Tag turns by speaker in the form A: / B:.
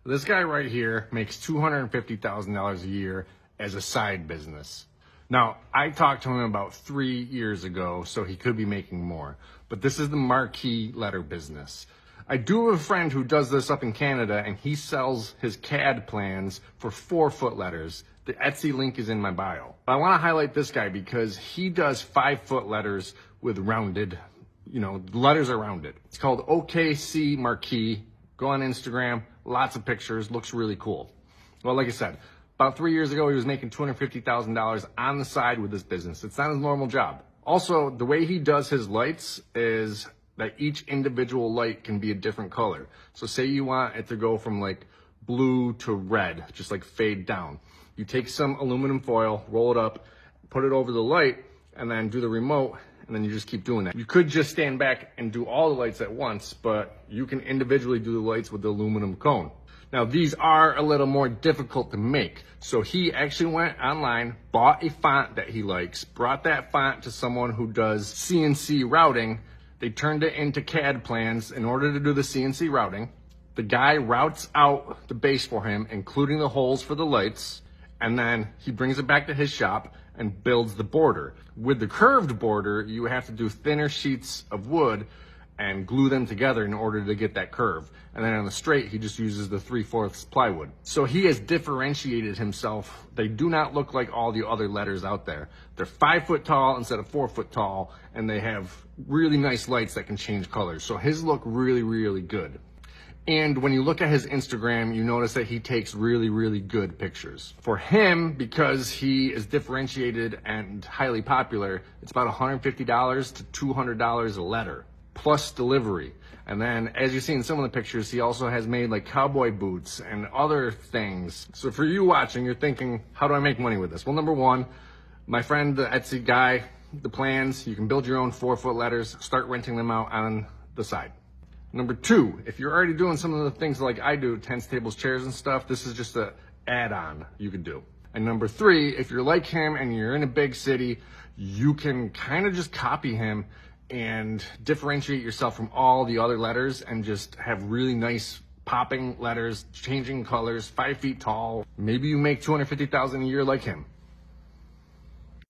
A: This guy right here makes $250,000 a year as a side business. Now, I talked to him about 3 years ago, so he could be making more. But this is the marquee letter business. I do have a friend who does this up in Canada, and he sells his CAD plans for 4-foot letters. The Etsy link is in my bio. I want to highlight this guy because he does 5-foot letters with rounded, the letters are rounded. It's called OKC Marquee. Go on Instagram, lots of pictures, looks really cool. Well, like I said, about 3 years ago, he was making $250,000 on the side with this business. It's not his normal job. Also, the way he does his lights is that each individual light can be a different color. So say you want it to go from like blue to red, just like fade down. You take some aluminum foil, roll it up, put it over the light, and then do the remote, and then you just keep doing that. You could just stand back and do all the lights at once, but you can individually do the lights with the aluminum cone. Now, these are a little more difficult to make. So he actually went online, bought a font that he likes, brought that font to someone who does CNC routing. They turned it into CAD plans in order to do the CNC routing. The guy routes out the base for him, including the holes for the lights, and then he brings it back to his shop and builds the border. With the curved border, you have to do thinner sheets of wood and glue them together in order to get that curve. And then on the straight, he just uses the 3/4 plywood. So he has differentiated himself. They do not look like all the other letters out there. They're 5 foot tall instead of 4 foot tall, and they have really nice lights that can change colors. So his look really, really good. And when you look at his Instagram, you notice that he takes really, really good pictures. For him, because he is differentiated and highly popular, it's about $150 to $200 a letter, plus delivery. And then, as you see in some of the pictures, he also has made like cowboy boots and other things. So for you watching, you're thinking, how do I make money with this? Well, number one, my friend, the Etsy guy, the plans, you can build your own 4-foot letters, start renting them out on the side. Number two, if you're already doing some of the things like I do, tents, tables, chairs and stuff, this is just an add-on you could do. And number three, if you're like him and you're in a big city, you can kind of just copy him and differentiate yourself from all the other letters and just have really nice popping letters, changing colors, 5 feet tall. Maybe you make $250,000 a year like him.